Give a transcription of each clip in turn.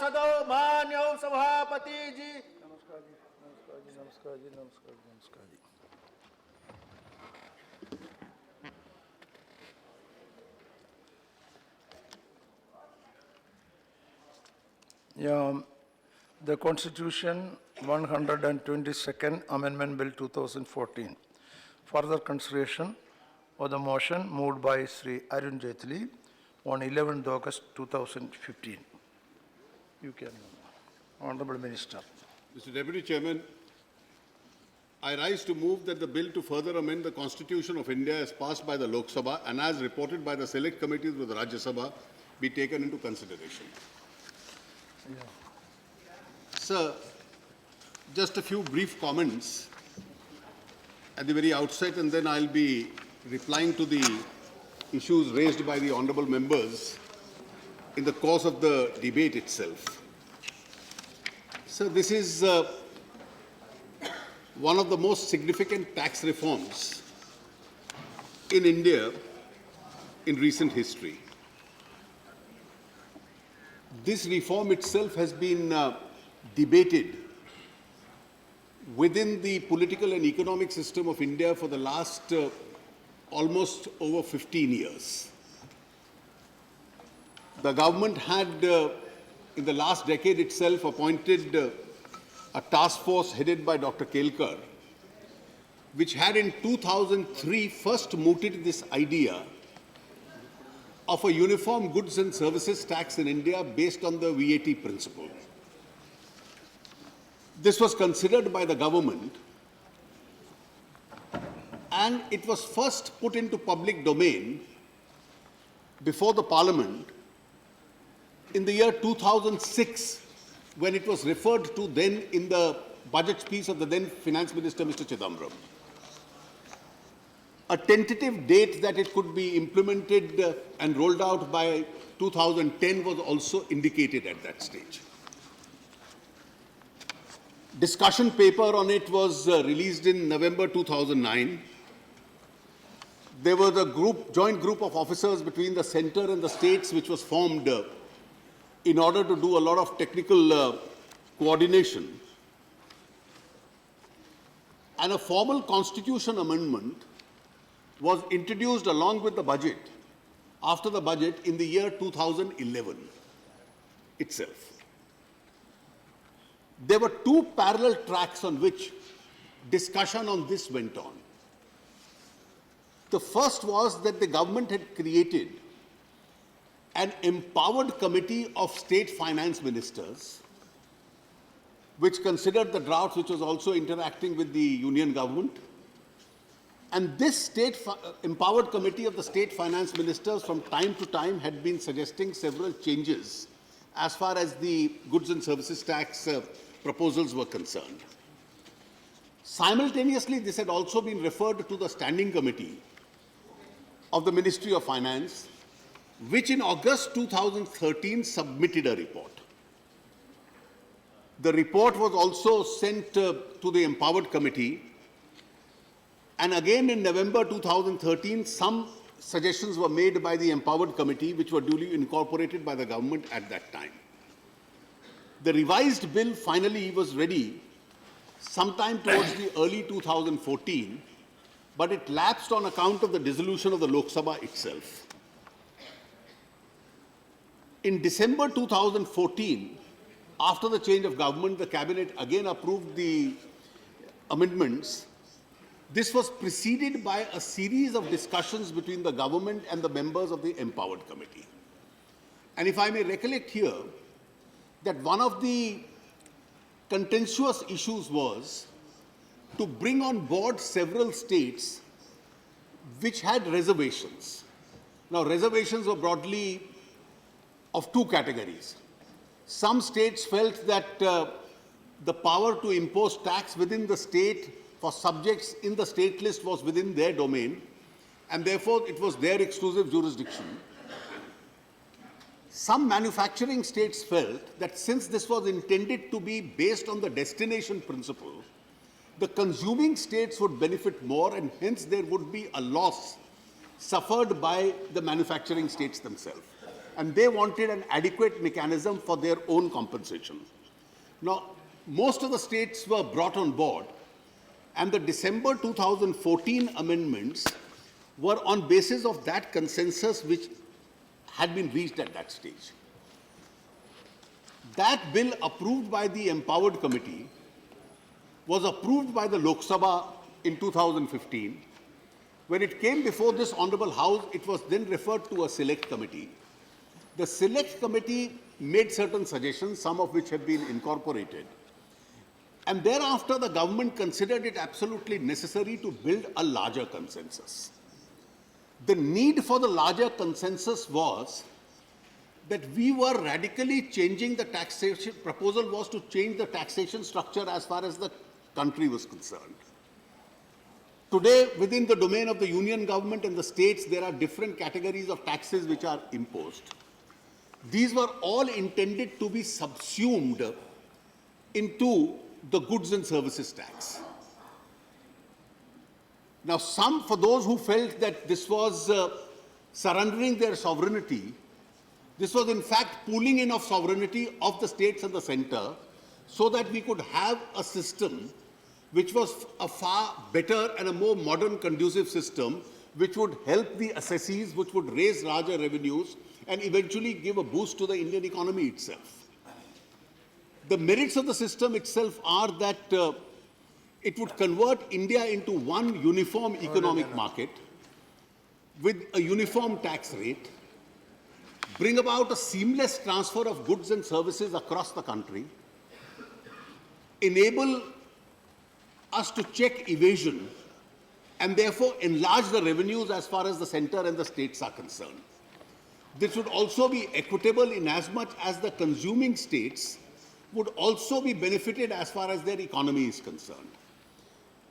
सभासदों, मान्य सभापति जी। नमस्कार जी, नमस्कार जी, नमस्कार जी, नमस्कार जी, नमस्कार जी। Yeah, the Constitution 122nd Amendment Bill 2014. Further consideration of the motion moved by Sri Arun Jaitley on 11th August 2015. You can, Honorable Minister. Mr. Deputy Chairman, I rise to move that the bill to further amend the Constitution of India as passed by the Lok Sabha and as reported by the select committees of the Rajya Sabha be taken into consideration. Yeah. Sir, just a few brief comments at the very outset, and then I'll be replying to the issues raised by the honorable members in the course of the debate itself. Sir, this is one of the most significant tax reforms in India in recent history. This reform itself has been debated within the political and economic system of India for the last almost over 15 years. The government had, in the last decade itself, appointed a task force headed by Dr. Kelkar, which had in 2003 first mooted this idea of a uniform goods and services tax in India based on the VAT principle. This was considered by the government, and it was first put into public domain before the Parliament in the year 2006, when it was referred to then in the budget speech of the then Finance Minister, Mr. Chidambaram. A tentative date that it could be implemented and rolled out by 2010 was also indicated at that stage. Discussion paper on it was released in November 2009. There was a joint group of officers between the centre and the states which was formed in order to do a lot of technical coordination. And a formal constitution amendment was introduced along with the budget, after the budget, in the year 2011 itself. There were two parallel tracks on which discussion on this went on. The first was that the government had created an empowered committee of state finance ministers, which considered the drought, which was also interacting with the union government. And this empowered committee of the state finance ministers from time to time had been suggesting several changes as far as the goods and services tax proposals were concerned. Simultaneously, this had also been referred to the standing committee of the Ministry of Finance, which in August 2013 submitted a report. The report was also sent to the empowered committee, and again in November 2013, some suggestions were made by the empowered committee, which were duly incorporated by the government at that time. The revised bill finally was ready sometime towards the early 2014, but it lapsed on account of the dissolution of the Lok Sabha itself. In December 2014, after the change of government, the cabinet again approved the amendments. This was preceded by a series of discussions between the government and the members of the empowered committee. And if I may recollect here, that one of the contentious issues was to bring on board several states which had reservations. Now, reservations were broadly of two categories. Some states felt that the power to impose tax within the state for subjects in the state list was within their domain, and therefore it was their exclusive jurisdiction. Some manufacturing states felt that since this was intended to be based on the destination principle, the consuming states would benefit more, and hence there would be a loss suffered by the manufacturing states themselves. and they wanted an adequate mechanism for their own compensation. Now, most of the states were brought on board, and the December 2014 amendments were on basis of that consensus which had been reached at that stage. That bill approved by the Empowered Committee was approved by the Lok Sabha in 2015. When it came before this Honorable House, it was then referred to a select committee. The select committee made certain suggestions, some of which have been incorporated. And thereafter, the government considered it absolutely necessary to build a larger consensus. The need for the larger consensus was that we were radically changing the taxation. Proposal was to change the taxation structure as far as the country was concerned. Today, within the domain of the union government and the states, there are different categories of taxes which are imposed. These were all intended to be subsumed into the goods and services tax. Now, for those who felt that this was surrendering their sovereignty, this was in fact pooling in of sovereignty of the states and the center so that we could have a system which was a far better and a more modern, conducive system which would help the assessees, which would raise larger revenues and eventually give a boost to the Indian economy itself. The merits of the system itself are that it would convert India into one uniform economic market with a uniform tax rate, bring about a seamless transfer of goods and services across the country, enable us to check evasion, and therefore enlarge the revenues as far as the center and the states are concerned. This would also be equitable in as much as the consuming states would also be benefited as far as their economy is concerned.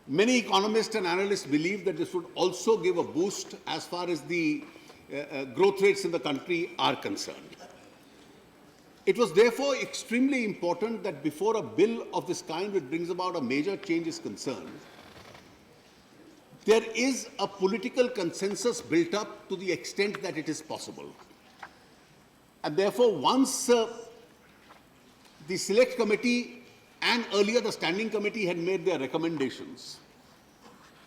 Many economists and analysts believe that this would also give a boost as far as the growth rates in the country are concerned. It was therefore extremely important that before a bill of this kind, which brings about a major change, is concerned, there is a political consensus built up to the extent that it is possible. And therefore, once the Select Committee and earlier the Standing Committee had made their recommendations,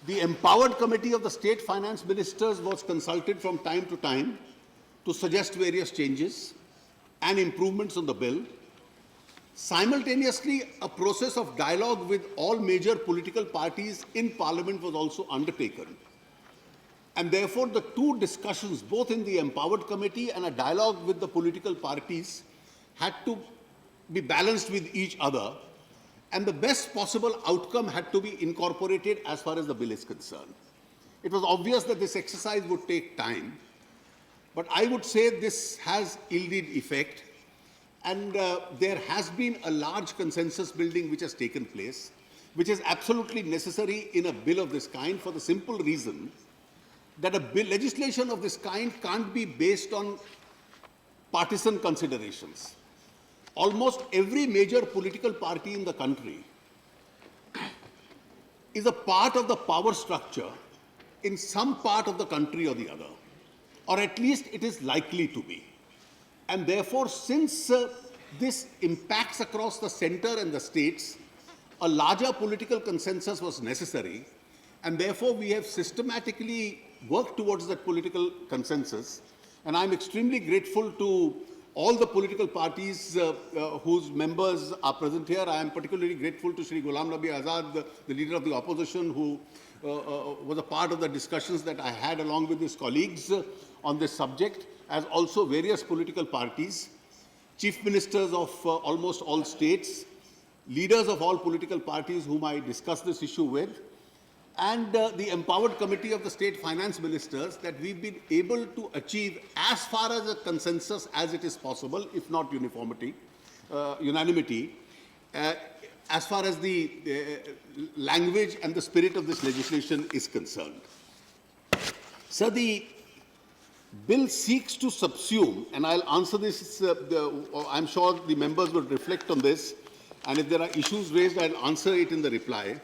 the Empowered Committee of the State Finance Ministers was consulted from time to time to suggest various changes and improvements on the bill. Simultaneously, a process of dialogue with all major political parties in Parliament was also undertaken. And therefore, the two discussions, both in the Empowered Committee and a dialogue with the political parties, had to be balanced with each other, and the best possible outcome had to be incorporated as far as the bill is concerned. It was obvious that this exercise would take time, but I would say this has yielded effect, and there has been a large consensus building which has taken place, which is absolutely necessary in a bill of this kind for the simple reason that legislation of this kind can't be based on partisan considerations. Almost every major political party in the country is a part of the power structure in some part of the country or the other, or at least it is likely to be. And therefore, since this impacts across the center and the states, a larger political consensus was necessary, and therefore we have systematically worked towards that political consensus. And I'm extremely grateful to all the political parties whose members are present here. I am particularly grateful to Shri Ghulam Nabi Azad, the leader of the opposition, who was a part of the discussions that I had along with his colleagues on this subject, as also various political parties, chief ministers of almost all states, leaders of all political parties whom I discussed this issue with, and the Empowered Committee of the State Finance Ministers, that we've been able to achieve as far as a consensus as it is possible, if not unanimity, as far as the language and the spirit of this legislation is concerned. So the bill seeks to subsume, and I'll answer this, I'm sure the members will reflect on this, and if there are issues raised, I'll answer it in the reply.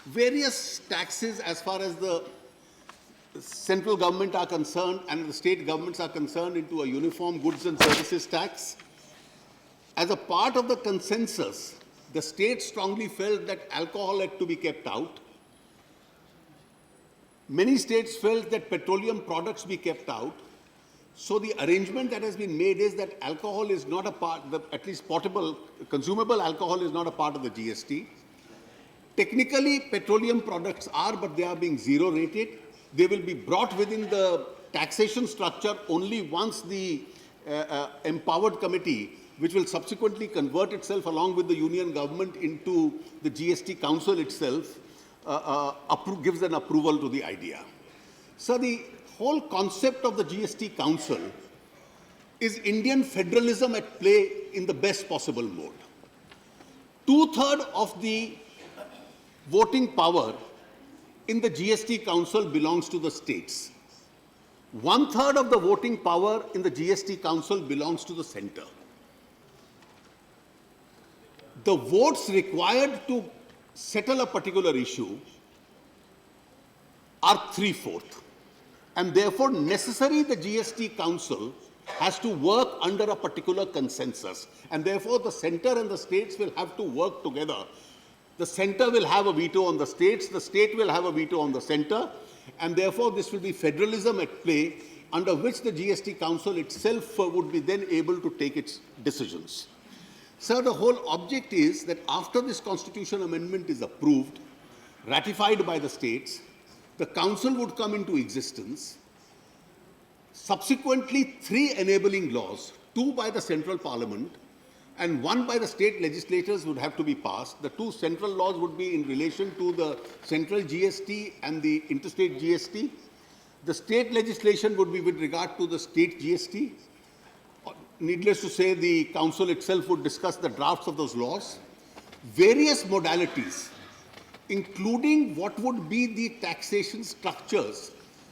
Various taxes as far as the central government are concerned and the state governments are concerned into a uniform goods and services tax. As a part of the consensus, the state strongly felt that alcohol had to be kept out. Many states felt that petroleum products be kept out. So the arrangement that has been made is that alcohol is not a part, at least portable, consumable alcohol is not a part of the GST. Technically, petroleum products are, but they are being zero rated. They will be brought within the taxation structure only once the empowered committee, which will subsequently convert itself along with the union government into the GST council itself, gives an approval to the idea. So the whole concept of the GST council is Indian federalism at play in the best possible mode. 2/3 of the voting power in the GST council belongs to the states. 1/3 of the voting power in the GST council belongs to the center. The votes required to settle a particular issue are 3/4. And therefore, necessarily the GST council has to work under a particular consensus. And therefore, the center and the states will have to work together. The center will have a veto on the state will have a veto on the center, and therefore this will be federalism at play, under which the GST council itself would be then able to take its decisions. Sir, the whole object is that after this constitution amendment is approved, ratified by the states, the council would come into existence. Subsequently, 3 enabling laws, 2 by the central parliament and 1 by the state legislators would have to be passed. The 2 central laws would be in relation to the central GST and the interstate GST. The state legislation would be with regard to the state GST. Needless to say, the council itself would discuss the drafts of those laws. Various modalities, including what would be the taxation structures,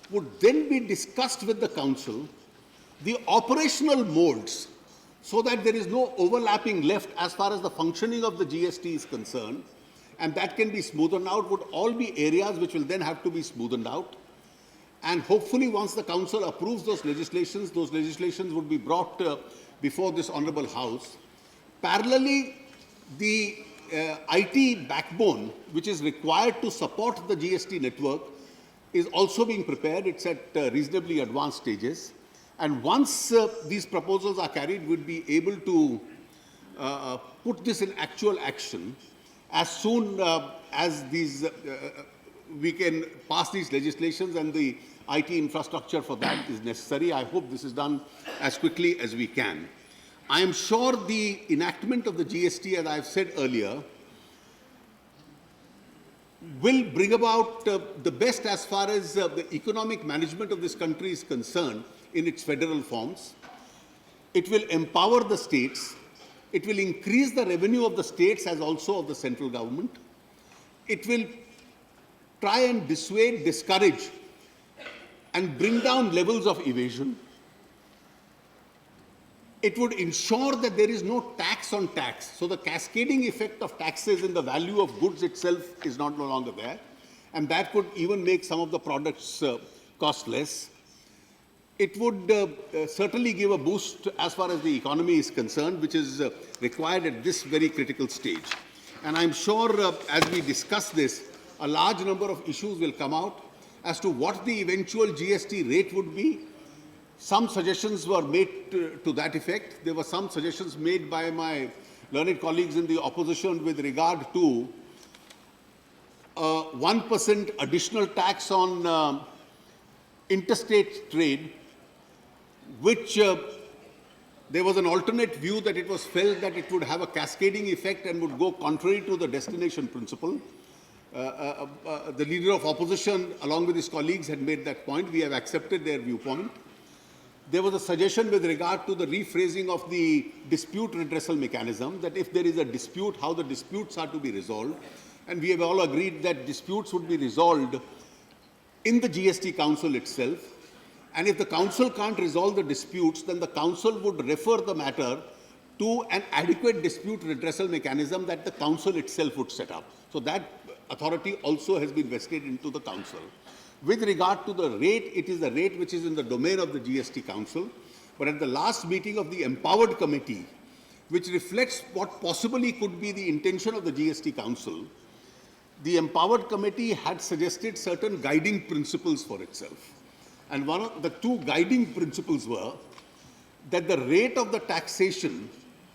would then be discussed with the council. The operational modes, so that there is no overlapping left as far as the functioning of the GST is concerned, and that can be smoothened out, would all be areas which will then have to be smoothened out. And hopefully, once the council approves those legislations would be brought before this honorable house. Parallelly, the IT backbone, which is required to support the GST network, is also being prepared. It's at reasonably advanced stages. And once these proposals are carried, we'll be able to put this in actual action as soon as we can pass these legislations, and the IT infrastructure for that is necessary. I hope this is done as quickly as we can. I am sure the enactment of the GST, as I've said earlier, will bring about the best as far as the economic management of this country is concerned in its federal forms. It will empower the states. It will increase the revenue of the states as also of the central government. It will try and dissuade, discourage, and bring down levels of evasion. It would ensure that there is no tax on tax. So the cascading effect of taxes in the value of goods itself is no longer there. And that could even make some of the products cost less. It would certainly give a boost as far as the economy is concerned, which is required at this very critical stage. And I'm sure as we discuss this, a large number of issues will come out as to what the eventual GST rate would be. Some suggestions were made to that effect. There were some suggestions made by my learned colleagues in the opposition with regard to 1% additional tax on interstate trade, which there was an alternate view that it was felt that it would have a cascading effect and would go contrary to the destination principle. The leader of opposition, along with his colleagues, had made that point. We have accepted their viewpoint. There was a suggestion with regard to the rephrasing of the dispute redressal mechanism, that if there is a dispute, how the disputes are to be resolved. And we have all agreed that disputes would be resolved in the GST Council itself. And if the Council can't resolve the disputes, then the Council would refer the matter to an adequate dispute redressal mechanism that the Council itself would set up. So that authority also has been vested into the Council. With regard to the rate, it is the rate which is in the domain of the GST Council. But at the last meeting of the Empowered Committee, which reflects what possibly could be the intention of the GST Council, the Empowered Committee had suggested certain guiding principles for itself. And one of the two guiding principles were that the rate of the taxation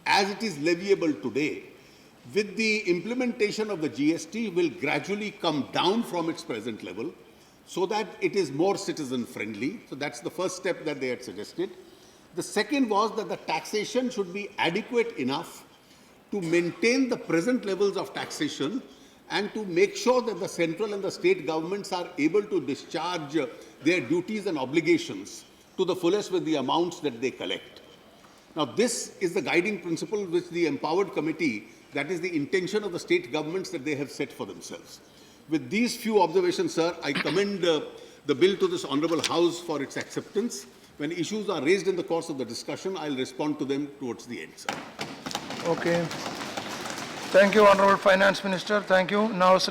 as it is leviable today, with the implementation of the GST, will gradually come down from its present level so that it is more citizen friendly. So that's the first step that they had suggested. The second was that the taxation should be adequate enough to maintain the present levels of taxation and to make sure that the central and the state governments are able to discharge their duties and obligations to the fullest with the amounts that they collect. Now, this is the guiding principle which the Empowered Committee, that is the intention of the state governments that they have set for themselves. With these few observations, sir, I commend the bill to this Honourable House for its acceptance. When issues are raised in the course of the discussion, I'll respond to them towards the end, sir. Okay. Thank you, Honorable Finance Minister. Thank you. Now,